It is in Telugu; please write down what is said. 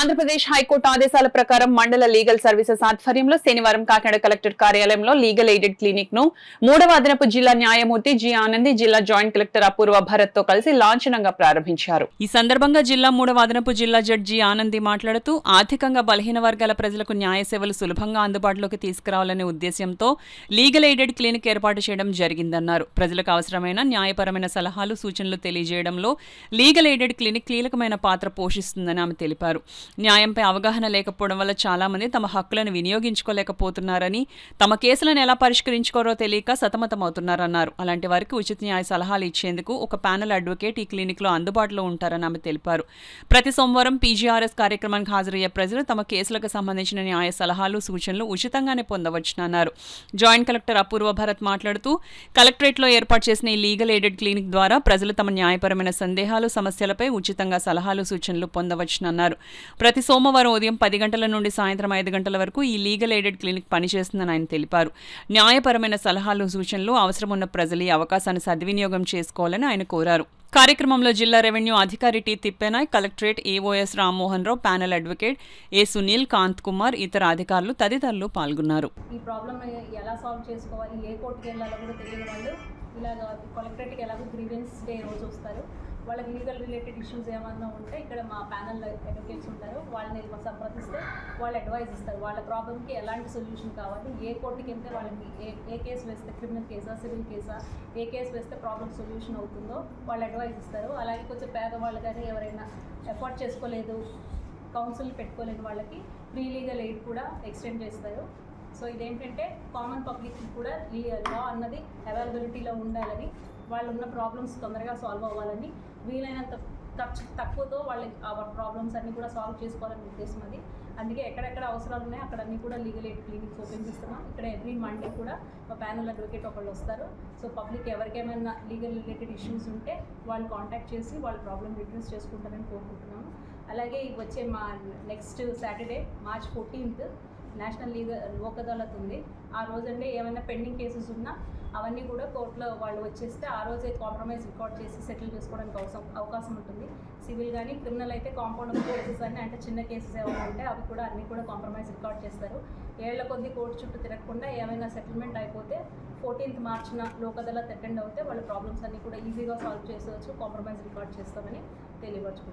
ఆంధ్రప్రదేశ్ హైకోర్టు ఆదేశాల ప్రకారం మండల లీగల్ సర్వీసెస్ ఆధ్వర్యంలో శనివారం కాకినాడ కలెక్టర్ కార్యాలయంలో లీగల్ ఎయిడెడ్ క్లినిక్ ను 3వ అదనపు జిల్లా న్యాయమూర్తి జి ఆనంది, జిల్లా జాయింట్ కలెక్టర్ అపూర్వ భరత్ తో కలిసి లాంఛనంగా ప్రారంభించారు. ఈ సందర్భంగా జిల్లా 3వ అదనపు జిల్లా జడ్జి ఆనంది మాట్లాడుతూ ఆర్థికంగా బలహీన వర్గాల ప్రజలకు న్యాయ సేవలు సులభంగా అందుబాటులోకి తీసుకురావాలనే ఉద్దేశ్యంతో లీగల్ ఎయిడెడ్ క్లినిక్ ఏర్పాటు చేయడం జరిగిందన్నారు. ప్రజలకు అవసరమైన న్యాయపరమైన సలహాలు, సూచనలు తెలియజేయడంలో లీగల్ ఎయిడెడ్ క్లినిక్ కీలకమైన పాత్ర పోషిస్తుందని ఆమె తెలిపారు. న్యాయంపై అవగాహన లేకపోవడం వల్ల చాలా మంది తమ హక్కులను వినియోగించుకోలేకపోతున్నారని, తమ కేసులను ఎలా పరిష్కరించుకోరో తెలియక సతమతమవుతున్నారన్నారు. అలాంటి వారికి ఉచిత న్యాయ సలహాలు ఇచ్చేందుకు ఒక ప్యానెల్ అడ్వకేట్ ఈ క్లినిక్లో అందుబాటులో ఉంటారని ఆమె తెలిపారు. ప్రతి సోమవారం పీజీఆర్ఎస్ కార్యక్రమానికి హాజరయ్యే ప్రజలు తమ కేసులకు సంబంధించిన న్యాయ సలహాలు, సూచనలు ఉచితంగానే పొందవచ్చునన్నారు. జాయింట్ కలెక్టర్ అపూర్వ భరత్ మాట్లాడుతూ కలెక్టరేట్లో ఏర్పాటు చేసిన ఈ లీగల్ ఎయిడెడ్ క్లినిక్ ద్వారా ప్రజలు తమ న్యాయపరమైన సందేహాలు, సమస్యలపై ఉచితంగా సలహాలు, సూచనలు పొందవచ్చునన్నారు. ప్రతి సోమవారం ఉదయం 10 గంటల నుండి సాయంత్రం 5 గంటల వరకు ఈ లీగల్ ఎయిడెడ్ క్లినిక్ పనిచేస్తుందని ఆయన తెలిపారు. న్యాయపరమైన సలహాలు, సూచనలు అవసరం ఉన్న ప్రజలు ఈ అవకాశాన్ని సద్వినియోగం చేసుకోవాలని ఆయన కోరారు. కార్యక్రమంలో జిల్లా రెవెన్యూ అధికారి T తిప్పేనాయ్, collectorate AOS Rammohan Rao, panel advocate ఏ సునీల్, కాంత్ కుమార్, ఇతర అధికారులు తదితరులు పాల్గొన్నారు. ఈ ప్రాబ్లమ్ ఎలా సాల్వ్ చేసుకోవాలి, ఏ కోర్టుకి వెళ్ళాలో కూడా తెలియని వాళ్ళు ఇలాగ కలెక్టరేట్కి ఎలాగో గ్రీవెన్స్ డే రోజు వస్తారు. వాళ్ళకి లీగల్ రిలేటెడ్ ఇష్యూస్ ఏమన్నా ఉంటే ఇక్కడ మా ప్యానల్ అడ్వకేట్స్ ఉంటారు, వాళ్ళని సంప్రదిస్తే వాళ్ళు అడ్వైజ్ ఇస్తారు. వాళ్ళ ప్రాబ్లమ్కి ఎలాంటి సొల్యూషన్ కావాలి, ఏ కోర్టుకి వెళ్తే వాళ్ళకి ఏ కేసు వేస్తే, క్రిమినల్ కేసా, సివిల్ కేసా, ఏ కేసు వేస్తే ప్రాబ్లమ్ సొల్యూషన్ అవుతుందో వాళ్ళు అడ్వైజ్ ఇస్తారు. అలాగే కొంచెం పేదవాళ్ళు కానీ ఎవరైనా ఎఫోర్డ్ చేసుకోలేదు, కౌన్సిల్ పెట్టుకోలేని వాళ్ళకి ఫ్రీ లీగల్ ఎయిడ్ కూడా ఎక్స్టెండ్ చేస్తారు. సో ఇదేంటంటే కామన్ పబ్లిక్కి కూడా లా అన్నది అవైలబిలిటీలో ఉండాలని, వాళ్ళు ఉన్న ప్రాబ్లమ్స్ తొందరగా సాల్వ్ అవ్వాలని, వీలైనంత తక్కువతో వాళ్ళకి ఆ ప్రాబ్లమ్స్ అన్నీ కూడా సాల్వ్ చేసుకోవాలని ఉద్దేశం అది. అందుకే ఎక్కడెక్కడ అవసరాలు ఉన్నాయో అక్కడ అన్నీ కూడా లీగల్ ఎయిడ్ క్లినిక్స్ ఓపెన్ చేస్తున్నాం. ఇక్కడ ఎవ్రీ మండే కూడా ఒక ప్యానల్ అడ్వకేట్ ఒకళ్ళు వస్తారు. సో పబ్లిక్ ఎవరికేమైనా లీగల్ రిలేటెడ్ ఇష్యూస్ ఉంటే వాళ్ళు కాంటాక్ట్ చేసి వాళ్ళ ప్రాబ్లమ్ రిడ్యూస్ చేసుకుంటారని కోరుకుంటున్నాము. అలాగే వచ్చే మా next Saturday March 14th national Lok Adalat ఉంది. ఆ రోజంటే ఏమైనా పెండింగ్ కేసెస్ ఉన్నా అవన్నీ కూడా కోర్టులో వాళ్ళు వచ్చేస్తే ఆ రోజే కాంప్రమైజ్ రికార్డ్ చేసి సెటిల్ చేసుకోవడానికి అవకాశం ఉంటుంది. సివిల్ కానీ క్రిమినల్ అయితే కాంపౌండ్ కేసెస్ అన్నీ, అంటే చిన్న కేసెస్ ఏమైనా ఉంటే అవి కూడా అన్నీ కూడా కాంప్రమైజ్ రికార్డ్ చేస్తారు. ఏళ్ల కొద్దీ కోర్టు చుట్టూ తిరగకుండా ఏమైనా సెటిల్మెంట్ అయిపోతే 14th Marchన లోక్ అదాలత్ అటెండ్ అవుతే వాళ్ళ ప్రాబ్లమ్స్ అన్నీ కూడా ఈజీగా సాల్వ్ చేసేవచ్చు, కాంప్రమైజ్ రికార్డ్ చేస్తామని తెలియవచ్చు.